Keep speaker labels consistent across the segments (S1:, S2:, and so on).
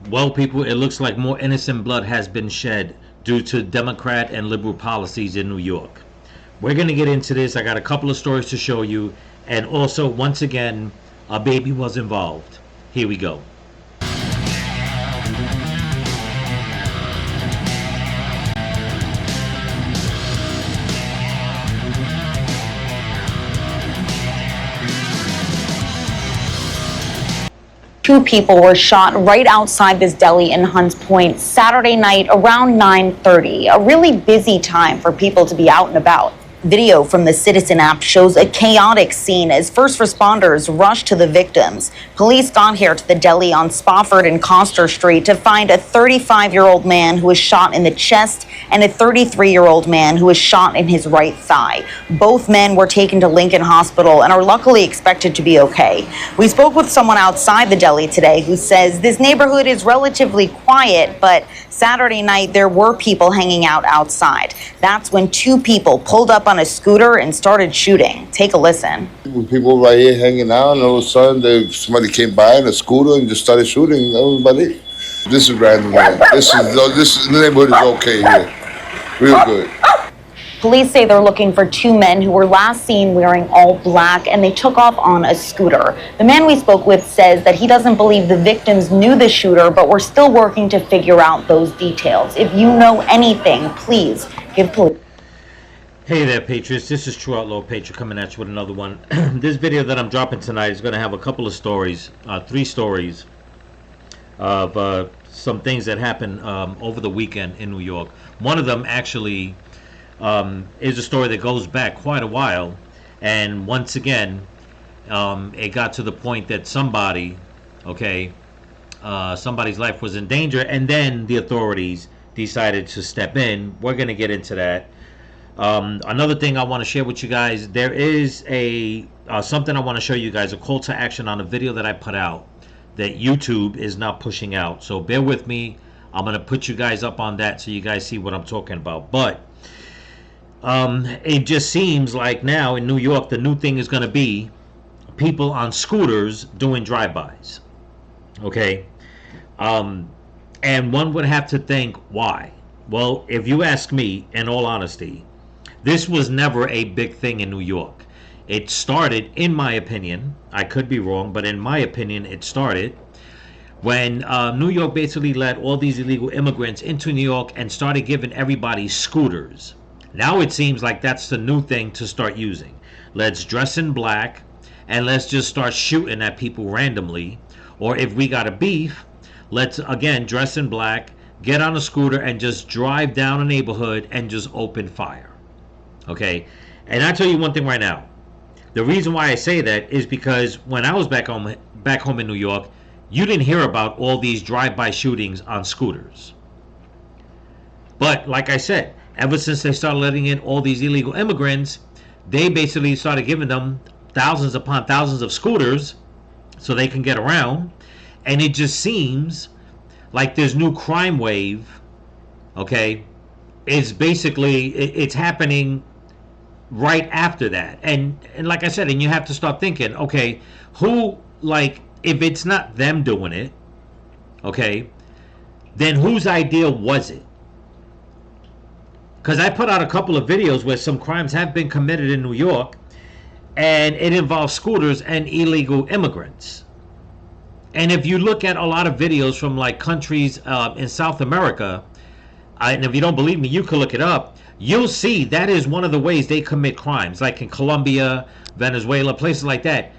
S1: Well, people, it looks like more innocent blood has been shed due to Democrat and liberal policies in New York. We're going to get into this. I got a couple of stories to show you. And also, once again, a baby was involved. Here we go.
S2: Two people were shot right outside this deli in Hunts Point Saturday night around 9:30, a really busy time for people to be out and about. Video from the Citizen app shows a chaotic scene as first responders rushed to the victims. Police got here to the deli on Spofford and Coster Street to find a 35-year-old man who was shot in the chest and a 33-year-old man who was shot in his right thigh. Both men were taken to Lincoln Hospital and are luckily expected to be okay. We spoke with someone outside the deli today who says this neighborhood is relatively quiet, but Saturday night there were people hanging out outside. That's when two people pulled up on a scooter and started shooting. Take a listen.
S3: People right here hanging out, and all of a sudden somebody came by in a scooter and just started shooting. That was about it. This is random. This the neighborhood is okay here. Real good.
S2: Police say they're looking for two men who were last seen wearing all black, and they took off on a scooter. The man we spoke with says that he doesn't believe the victims knew the shooter, but we're still working to figure out those details. If you know anything, please give police.
S1: Hey there, Patriots. This is True Outlaw Patriot coming at you with another one. This video that I'm dropping tonight is going to have a couple of stories, three stories of some things that happened over the weekend in New York. One of them actually is a story that goes back quite a while, and once again, it got to the point that somebody's life was in danger, and then the authorities decided to step in. We're going to get into that. Another thing I want to share with you guys, there is something I want to show you guys, a call to action on a video that I put out that YouTube is not pushing out. So bear with me. I'm going to put you guys up on that so you guys see what I'm talking about. But it just seems like now in New York, the new thing is going to be people on scooters doing drive-bys. Okay? And one would have to think, why? Well, if you ask me, in all honesty, this was never a big thing in New York. It started, in my opinion, I could be wrong, but in my opinion, it started when New York basically let all these illegal immigrants into New York and started giving everybody scooters. Now it seems like that's the new thing to start using. Let's dress in black and let's just start shooting at people randomly. Or if we got a beef, let's again dress in black, get on a scooter and just drive down a neighborhood and just open fire. Okay? And I tell you one thing right now. The reason why I say that is because when I was back home in New York, you didn't hear about all these drive-by shootings on scooters. But like I said, ever since they started letting in all these illegal immigrants, they basically started giving them thousands upon thousands of scooters so they can get around. And it just seems like this new crime wave, okay, is basically, it's happening right after that. And like I said, and you have to start thinking, okay, who, like, if it's not them doing it, okay, then whose idea was it? Because I put out a couple of videos where some crimes have been committed in New York, and it involves scooters and illegal immigrants. And if you look at a lot of videos from like countries in South America, and if you don't believe me, you can look it up, you'll see that is one of the ways they commit crimes, like in Colombia, Venezuela, places like that.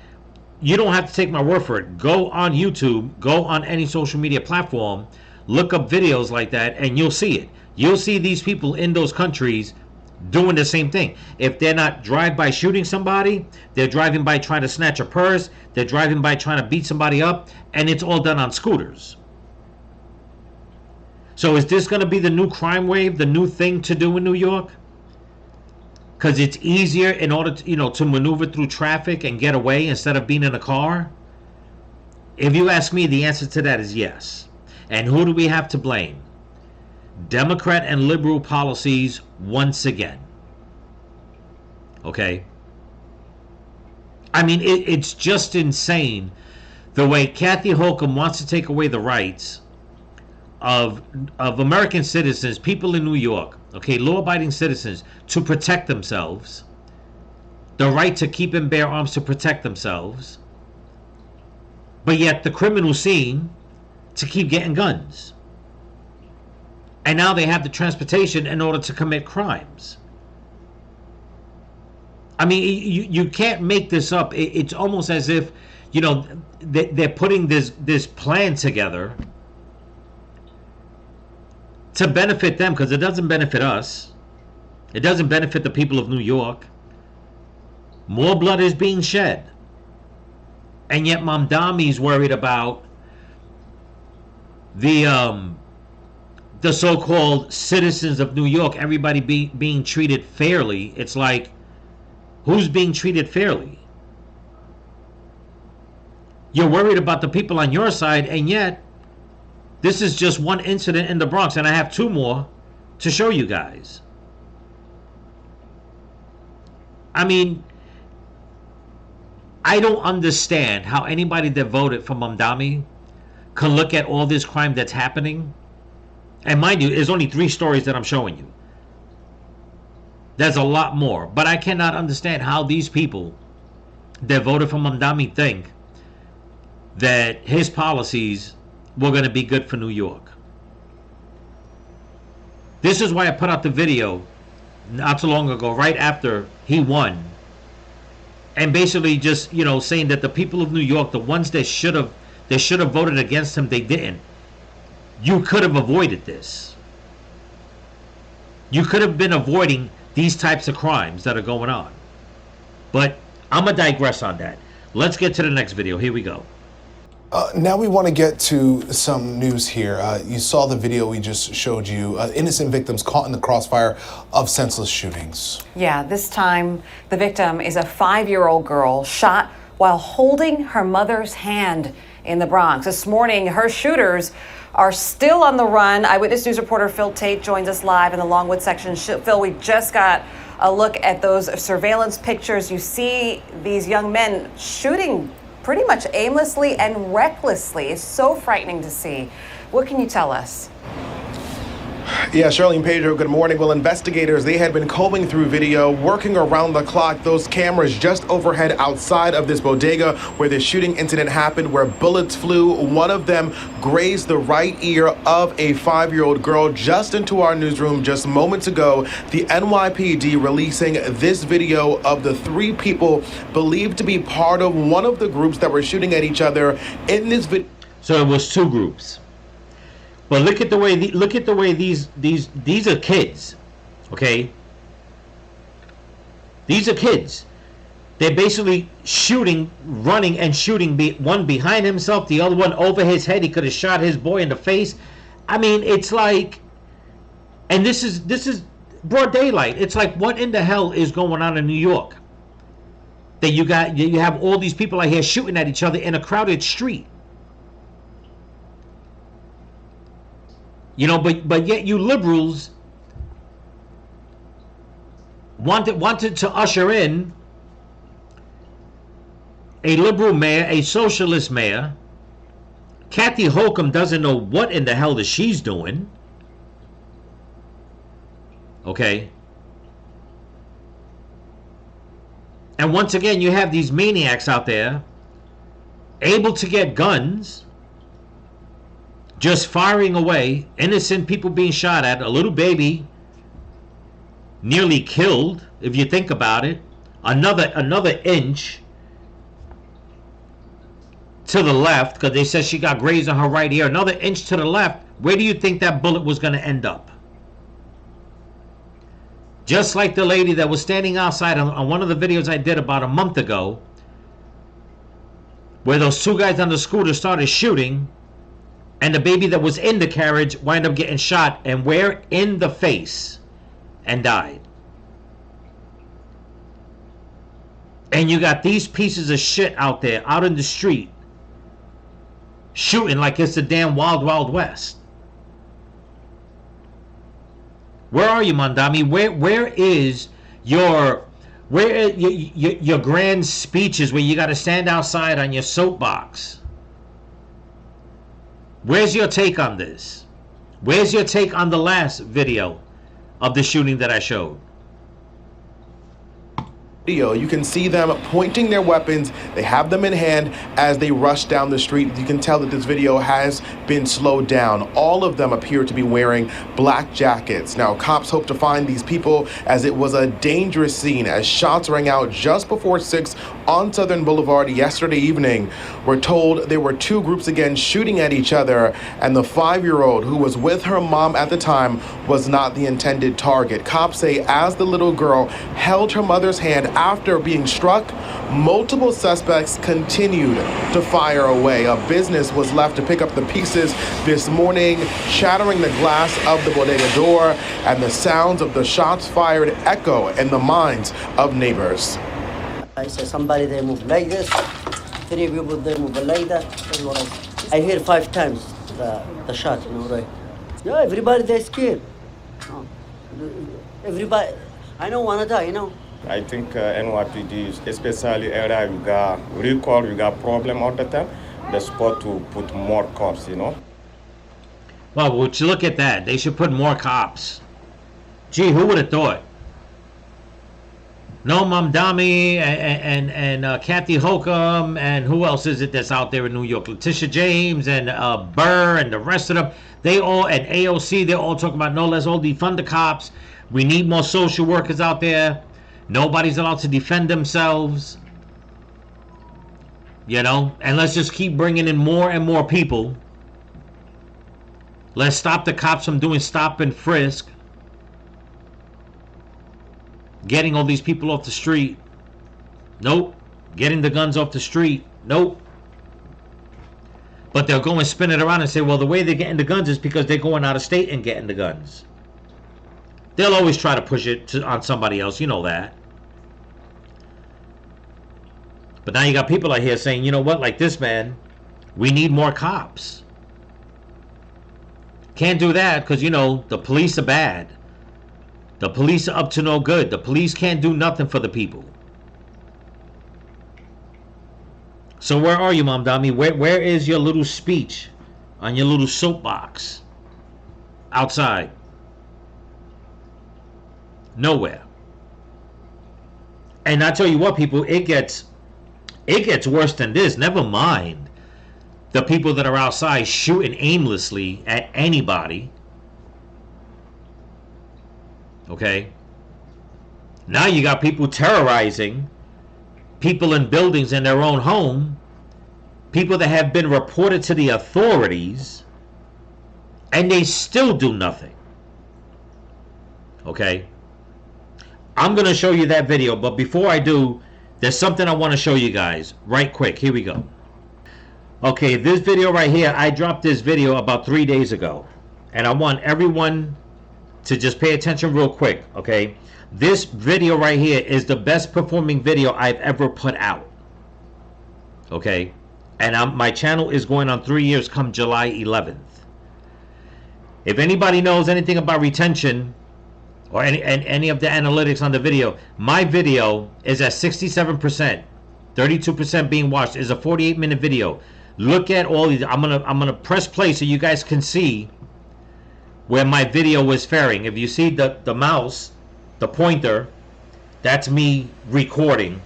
S1: You don't have to take my word for it. Go on YouTube, go on any social media platform, look up videos like that, and you'll see it. You'll see these people in those countries doing the same thing. If they're not drive-by shooting somebody, they're driving by trying to snatch a purse, they're driving by trying to beat somebody up, and it's all done on scooters. So is this going to be the new crime wave, the new thing to do in New York? Because it's easier in order to, to maneuver through traffic and get away instead of being in a car? If you ask me, the answer to that is yes. And who do we have to blame? Democrat and liberal policies once again. Okay? I mean, it's just insane the way Kathy Hochul wants to take away the rights of American citizens, people in New York, okay, law-abiding citizens, to protect themselves, the right to keep and bear arms to protect themselves, but yet the criminals seem to keep getting guns. And now they have the transportation in order to commit crimes. I mean, you can't make this up. It's almost as if, you know, they're putting this plan together to benefit them, because it doesn't benefit us. It doesn't benefit the people of New York. More blood is being shed. And yet Mamdami's worried about the so-called citizens of New York, everybody being treated fairly. It's like, who's being treated fairly? You're worried about the people on your side, and yet this is just one incident in the Bronx, and I have two more to show you guys. I mean, I don't understand how anybody that voted for Mamdami can look at all this crime that's happening. And mind you, there's only 3 stories that I'm showing you. There's a lot more. But I cannot understand how these people that voted for Mamdami think that his policies were going to be good for New York. This is why I put out the video not too long ago, right after he won. And basically just, you know, saying that the people of New York, the ones that should have voted against him, they didn't. You could have avoided this. You could have been avoiding these types of crimes that are going on. But I'm going to digress on that. Let's get to the next video. Here we go.
S4: Now we want to get to some news here. You saw the video we just showed you. Innocent victims caught in the crossfire of senseless shootings.
S5: Yeah, this time the victim is a 5-year-old girl shot while holding her mother's hand in the Bronx. This morning, her shooters are still on the run. Eyewitness News reporter Phil Tate joins us live in the Longwood section. Phil, we just got a look at those surveillance pictures. You see these young men shooting pretty much aimlessly and recklessly. It's so frightening to see. What can you tell us?
S4: Yeah, Shirley and Pedro, good morning. Well, investigators, they had been combing through video, working around the clock. Those cameras just overhead outside of this bodega where the shooting incident happened, where bullets flew. One of them grazed the right ear of a 5-year-old girl. Just into our newsroom just moments ago, the NYPD releasing this video of the 3 people believed to be part of one of the groups that were shooting at each other in this video.
S1: So it was 2 groups. But look at the way these are kids, okay? These are kids. They're basically shooting, running and shooting. One behind himself, the other one over his head. He could have shot his boy in the face. I mean, it's like, and this is broad daylight. It's like, what in the hell is going on in New York? That you have all these people out here shooting at each other in a crowded street. You know, but yet you liberals wanted to usher in a liberal mayor, a socialist mayor. Kathy Holcomb doesn't know what in the hell that she's doing. Okay. And once again, you have these maniacs out there able to get guns, just firing away, innocent people being shot at, a little baby nearly killed, if you think about it. Another inch to the left, because they said she got grazed on her right ear. Another inch to the left. Where do you think that bullet was going to end up? Just like the lady that was standing outside on one of the videos I did about a month ago, where those 2 guys on the scooter started shooting, and the baby that was in the carriage wound up getting shot, and where? In the face, and died. And you got these pieces of shit out there, out in the street, shooting like it's the damn Wild Wild West. Where are you, Mamdami? Where is your grand speeches where you got to stand outside on your soapbox? Where's your take on this? Where's your take on the last video of the shooting that I showed?
S4: You can see them pointing their weapons. They have them in hand as they rush down the street. You can tell that this video has been slowed down. All of them appear to be wearing black jackets. Now, cops hope to find these people as it was a dangerous scene as shots rang out just before 6 on Southern Boulevard yesterday evening. We're told there were two groups again shooting at each other, and the 5-year-old who was with her mom at the time was not the intended target. Cops say as the little girl held her mother's hand after being struck, multiple suspects continued to fire away. A business was left to pick up the pieces this morning, shattering the glass of the bodega door, and the sounds of the shots fired echo in the minds of neighbors.
S6: I said somebody they move like this, 3 people they move like that. That's what I hear 5 times the shot, right? Yeah, everybody they scared. Everybody, I don't wanna die,
S7: I think NYPD, especially area we got recall, we got problem all the time. They're supposed to put more cops,
S1: Well, would you look at that? They should put more cops. Gee, who would have thought? No Mamdani and Kathy Holcomb, and who else is it that's out there in New York? Letitia James and Burr and the rest of them. They all, and AOC, they're all talking about, no, let's all defund the cops. We need more social workers out there. Nobody's allowed to defend themselves. And let's just keep bringing in more and more people. Let's stop the cops from doing stop and frisk. Getting all these people off the street. Nope. Getting the guns off the street. Nope. But they'll go and spin it around and say, well, the way they're getting the guns is because they're going out of state and getting the guns. They'll always try to push it on somebody else. You know that. But now you got people out here saying, you know what, like this man, we need more cops. Can't do that because, the police are bad. The police are up to no good. The police can't do nothing for the people. So where are you, Mamdani? Where is your little speech on your little soapbox? Outside. Nowhere. And I tell you what, people, it gets worse than this. Never mind the people that are outside shooting aimlessly at anybody. Okay? Now you got people terrorizing people in buildings in their own home, people that have been reported to the authorities, and they still do nothing. Okay? I'm going to show you that video, but before I do, there's something I want to show you guys right quick. Here we go. Okay, this video right here, I dropped this video about 3 days ago, and I want everyone to just pay attention real quick, okay? This video right here is the best performing video I've ever put out, okay? And my channel is going on 3 years come July 11th. If anybody knows anything about retention or any of the analytics on the video, my video is at 67%, 32% being watched. Is a 48-minute video. Look at all these. I'm gonna press play so you guys can see where my video was faring. If you see the mouse, the pointer, that's me recording.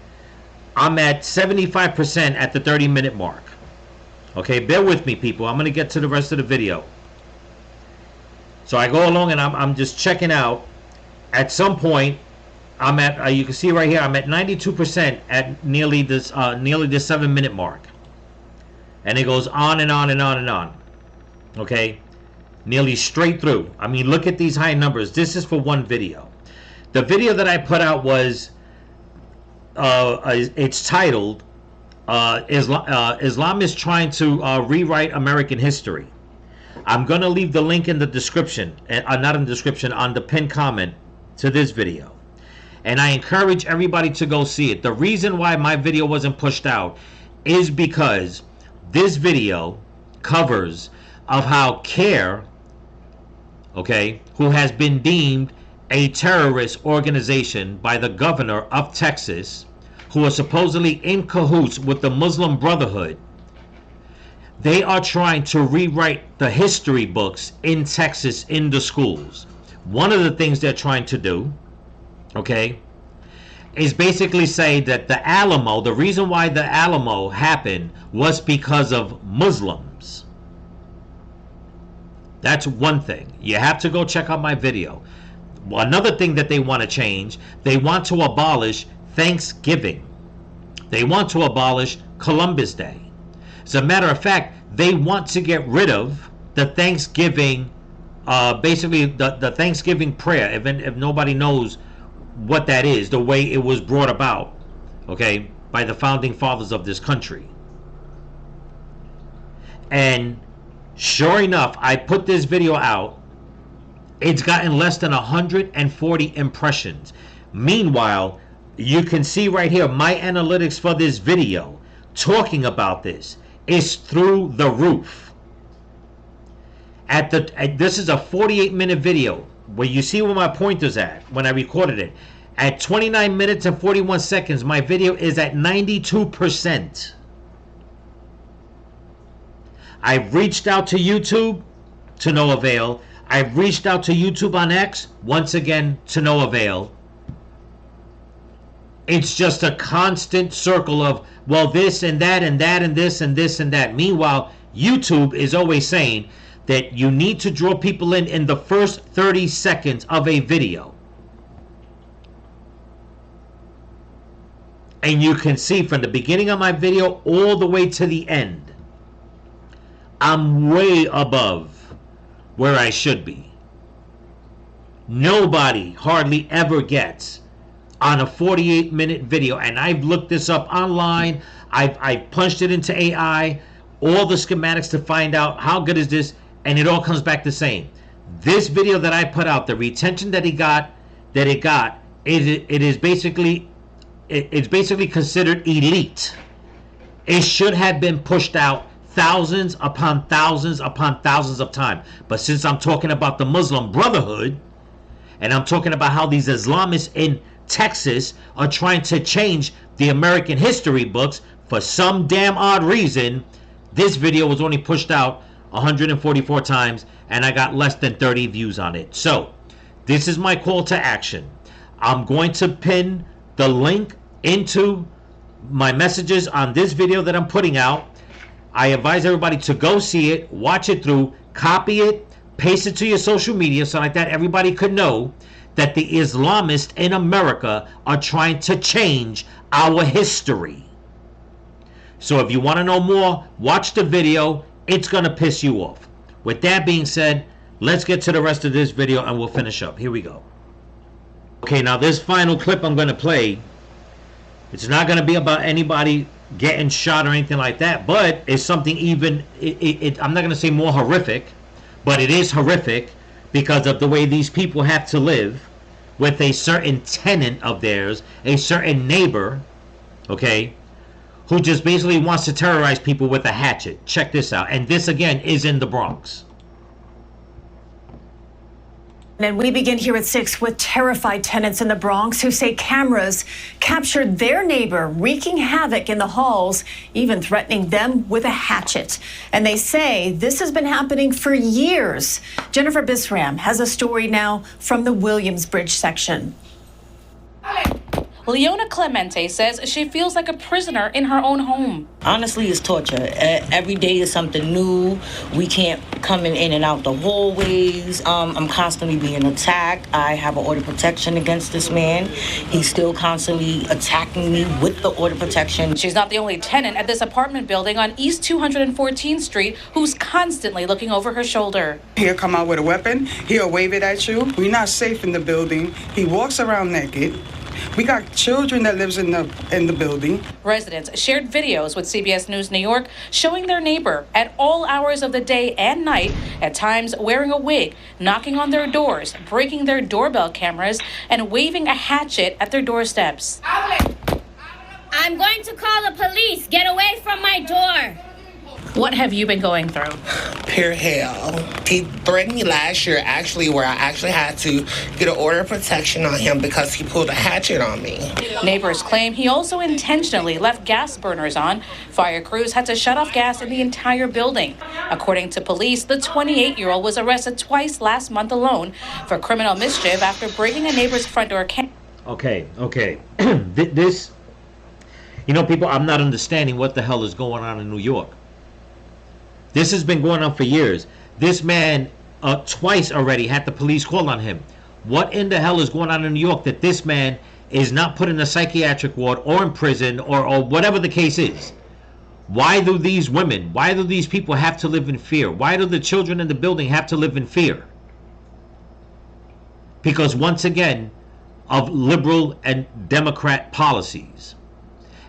S1: I'm at 75% at the 30-minute mark. Okay, bear with me, people. I'm gonna get to the rest of the video. So I go along and I'm just checking out. At some point, I'm at you can see right here, I'm at 92% at nearly this 7-minute mark, and it goes on and on and on and on. Okay, nearly straight through. I mean, look at these high numbers. This is for one video. The video that I put out was it's titled Islam is trying to rewrite American history. I'm gonna leave the link in the description, not in the description, on the pinned comment to this video, and I encourage everybody to go see it. The reason why my video wasn't pushed out is because this video covers of how CARE, okay, who has been deemed a terrorist organization by the governor of Texas, who are supposedly in cahoots with the Muslim Brotherhood. They are trying to rewrite the history books in Texas in the schools. One of the things they're trying to do, okay, is basically say that the Alamo, the reason why the Alamo happened was because of Muslims. That's one thing. You have to go check out my video. Another thing that they want to change, they want to abolish Thanksgiving. They want to abolish Columbus Day. As a matter of fact, they want to get rid of the Thanksgiving, basically the Thanksgiving prayer, if nobody knows what that is, the way it was brought about, okay, by the founding fathers of this country. And sure enough, I put this video out. It's gotten less than 140 impressions. Meanwhile, you can see right here, my analytics for this video talking about this is through the roof. This is a 48-minute video where you see where my pointer's at when I recorded it. At 29 minutes and 41 seconds, my video is at 92%. I've reached out to YouTube to no avail. I've reached out to YouTube on X, once again, to no avail. It's just a constant circle of, well, this and that and that and this and this and that. Meanwhile, YouTube is always saying that you need to draw people in the first 30 seconds of a video. And you can see from the beginning of my video all the way to the end, I'm way above where I should be. Nobody hardly ever gets on a 48-minute video, and I've looked this up online, I've punched it into AI, all the schematics to find out how good is this, and it all comes back the same. This video that I put out, the retention that it got, it's basically considered elite. It should have been pushed out thousands upon thousands upon thousands of times. But since I'm talking about the Muslim Brotherhood, and I'm talking about how these Islamists in Texas are trying to change the American history books, for some damn odd reason, this video was only pushed out 144 times, and I got less than 30 views on it. So, this is my call to action. I'm going to pin the link into my messages on this video that I'm putting out. I advise everybody to go see it, watch it through, copy it, paste it to your social media so like that everybody could know that the Islamists in America are trying to change our history. So if you want to know more, watch the video. It's going to piss you off. With that being said, let's get to the rest of this video and we'll finish up. Here we go. Okay, now this final clip I'm going to play, it's not going to be about anybody getting shot or anything like that, but it's something even, I'm not going to say more horrific, but it is horrific because of the way these people have to live with a certain tenant of theirs, a certain neighbor, okay, who just basically wants to terrorize people with a hatchet. Check this out. And this, again, is in the Bronx.
S8: And we begin here at 6 with terrified tenants in the Bronx who say cameras captured their neighbor wreaking havoc in the halls, even threatening them with a hatchet. And they say this has been happening for years. Jennifer Bisram has a story now from the Williamsbridge section.
S9: Leona Clemente says she feels like a prisoner in her own home.
S10: Honestly, it's torture. Every day is something new. We can't come in and out the hallways. I'm constantly being attacked. I have an order of protection against this man. He's still constantly attacking me with the order of protection.
S9: She's not the only tenant at this apartment building on East 214th Street who's constantly looking over her shoulder.
S11: He'll come out with a weapon. He'll wave it at you. We're not safe in the building. He walks around naked. We got children that lives in the building.
S9: Residents shared videos with CBS News New York showing their neighbor at all hours of the day and night, at times wearing a wig, knocking on their doors, breaking their doorbell cameras, and waving a hatchet at their doorsteps.
S12: I'm going to call the police. Get away from my door.
S9: What have you been going through?
S12: Pure hell. He threatened me last year, actually, where I actually had to get an order of protection on him because he pulled a hatchet on me.
S9: Neighbors claim he also intentionally left gas burners on. Fire crews had to shut off gas in the entire building. According to police, the 28-year-old was arrested twice last month alone for criminal mischief after breaking a neighbor's front door camera.
S1: Okay. This, people, I'm not understanding what the hell is going on in New York. This has been going on for years. This man twice already had the police call on him. What in the hell is going on in New York that this man is not put in a psychiatric ward or in prison or whatever the case is? Why do these people have to live in fear? Why do the children in the building have to live in fear? Because once again, of liberal and Democrat policies.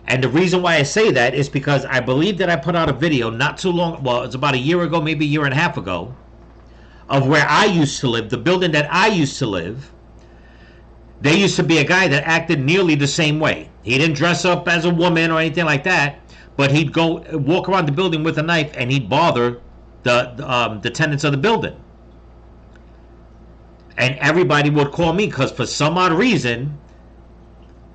S1: And the reason why I say that is because I believe that I put out a video not too long, well, it's about a year ago, maybe a year and a half ago, of where I used to live, the building that I used to live. There used to be a guy that acted nearly the same way. He didn't dress up as a woman or anything like that, but he'd go walk around the building with a knife and he'd bother the tenants of the building. And everybody would call me because for some odd reason,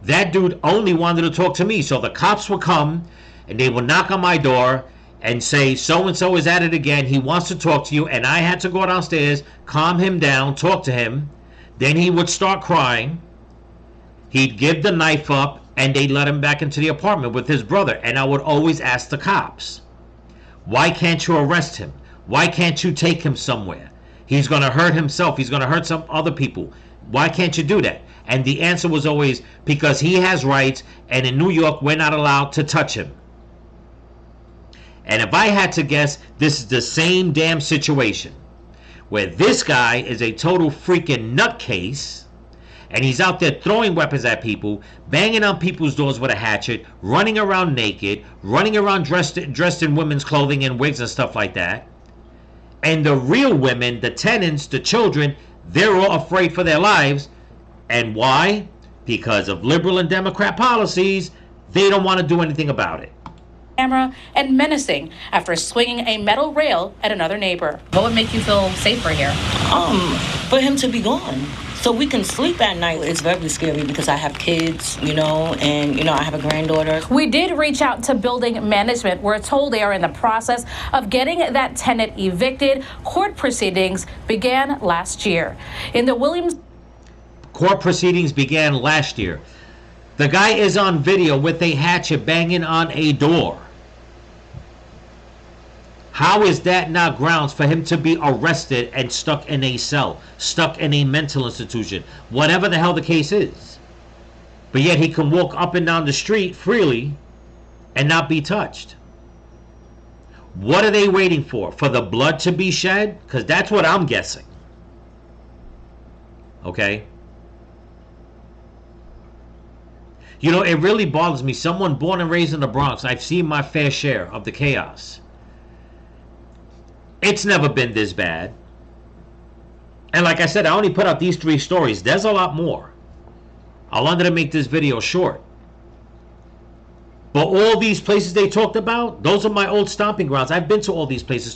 S1: that dude only wanted to talk to me. So the cops would come and they would knock on my door and say, so-and-so is at it again. He wants to talk to you. And I had to go downstairs, calm him down, talk to him. Then he would start crying. He'd give the knife up and they'd let him back into the apartment with his brother. And I would always ask the cops, why can't you arrest him? Why can't you take him somewhere? He's going to hurt himself. He's going to hurt some other people. Why can't you do that? And the answer was always, because he has rights, and in New York, we're not allowed to touch him. And if I had to guess, this is the same damn situation, where this guy is a total freaking nutcase, and he's out there throwing weapons at people, banging on people's doors with a hatchet, running around naked, running around dressed in women's clothing and wigs and stuff like that. And the real women, the tenants, the children, they're all afraid for their lives. And why? Because of liberal and Democrat policies, they don't want to do anything about it.
S9: Camera and menacing after swinging a metal rail at another neighbor. What would make you feel safer here?
S10: For him to be gone, so we can sleep at night. It's very scary because I have kids, and I have a granddaughter.
S9: We did reach out to building management. We're told they are in the process of getting that tenant evicted. Court proceedings began last year. In the Williams
S1: Court proceedings began last year. The guy is on video with a hatchet banging on a door. How is that not grounds for him to be arrested and stuck in a cell, stuck in a mental institution, whatever the hell the case is? But yet he can walk up and down the street freely and not be touched. What are they waiting for? For the blood to be shed? Because that's what I'm guessing. Okay? It really bothers me. Someone born and raised in the Bronx, I've seen my fair share of the chaos. It's never been this bad. And like I said, I only put out these 3 stories. There's a lot more. I wanted to make this video short. But all these places they talked about, those are my old stomping grounds. I've been to all these places.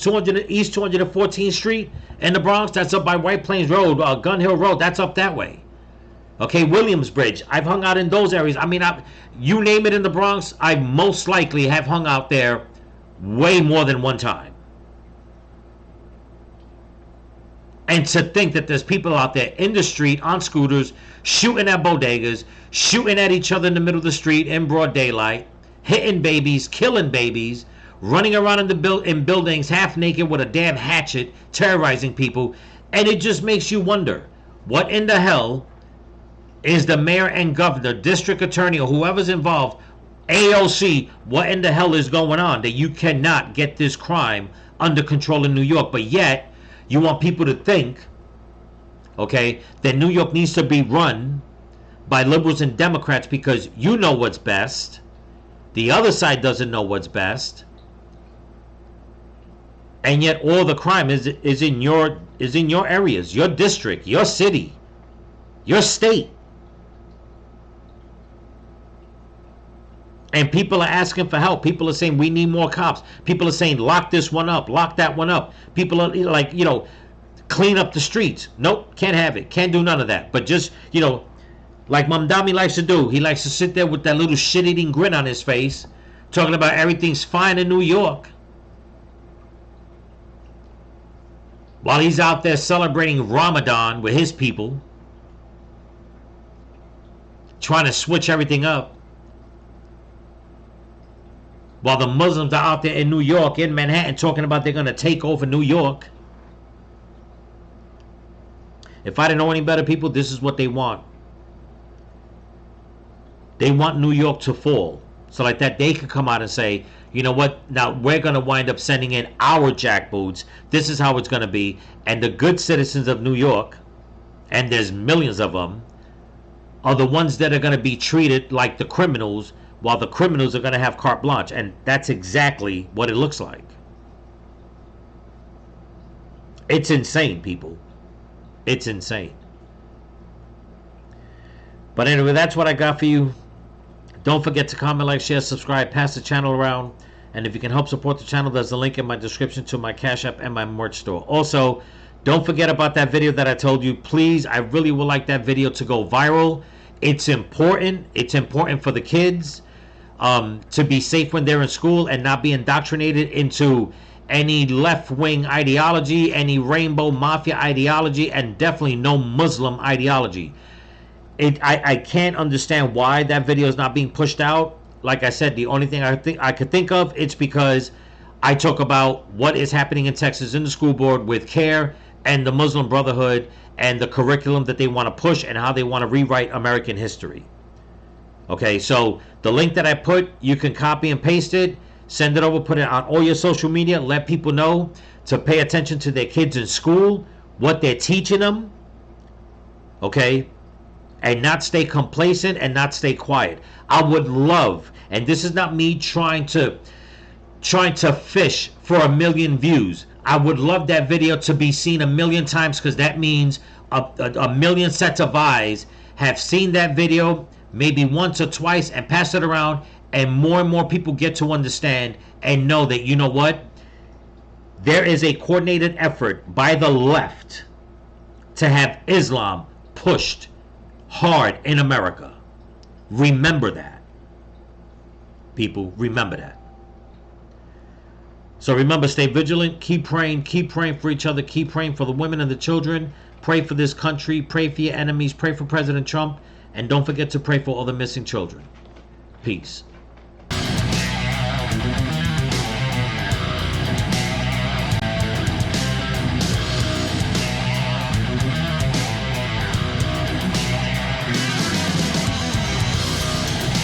S1: East 214th Street in the Bronx, that's up by White Plains Road, Gun Hill Road, that's up that way. Okay, Williamsbridge, I've hung out in those areas. I mean, you name it in the Bronx, I most likely have hung out there way more than one time. And to think that there's people out there in the street on scooters shooting at bodegas, shooting at each other in the middle of the street in broad daylight, hitting babies, killing babies, running around in buildings half naked with a damn hatchet, terrorizing people. And it just makes you wonder, what in the hell is the mayor and governor, district attorney, or whoever's involved, AOC, what in the hell is going on that you cannot get this crime under control in New York? But yet, you want people to think, okay, that New York needs to be run by liberals and Democrats because you know what's best. The other side doesn't know what's best. And yet all the crime is in your areas, your district, your city, your state. And people are asking for help. People are saying we need more cops. People are saying lock this one up, lock that one up. People are like, clean up the streets. Nope, can't have it. Can't do none of that. But just, like Mamdani likes to do, he likes to sit there with that little shit-eating grin on his face, talking about everything's fine in New York, while he's out there celebrating Ramadan with his people, trying to switch everything up. While the Muslims are out there in New York, in Manhattan, talking about they're going to take over New York. If I didn't know any better, people, this is what they want. They want New York to fall. So like that, they could come out and say, you know what, now we're going to wind up sending in our jackboots. This is how it's going to be. And the good citizens of New York, and there's millions of them, are the ones that are going to be treated like the criminals, while the criminals are going to have carte blanche. And that's exactly what it looks like. It's insane, people. It's insane. But anyway, that's what I got for you. Don't forget to comment, like, share, subscribe, pass the channel around. And if you can help support the channel, there's a link in my description to my Cash App and my merch store. Also, don't forget about that video that I told you. Please, I really would like that video to go viral. It's important. It's important for the kids to be safe when they're in school and not be indoctrinated into any left-wing ideology, any rainbow mafia ideology, and definitely no Muslim ideology. I can't understand why that video is not being pushed out. Like I said, the only thing I could think of, it's because I talk about what is happening in Texas in the school board with CARE and the Muslim Brotherhood and the curriculum that they want to push and how they want to rewrite American history. Okay, so the link that I put, you can copy and paste it, send it over, put it on all your social media, let people know to pay attention to their kids in school, what they're teaching them, okay, and not stay complacent and not stay quiet. I would love, and this is not me trying to fish for 1 million views. I would love that video to be seen 1 million times, because that means a million sets of eyes have seen that video maybe once or twice and pass it around, and more people get to understand and know that, you know what, there is a coordinated effort by the left to have Islam pushed hard in America. Remember that, people. Remember that. So remember, stay vigilant, keep praying for each other, keep praying for the women and the children, pray for this country, pray for your enemies, pray for President Trump, and don't forget to pray for all the missing children. Peace.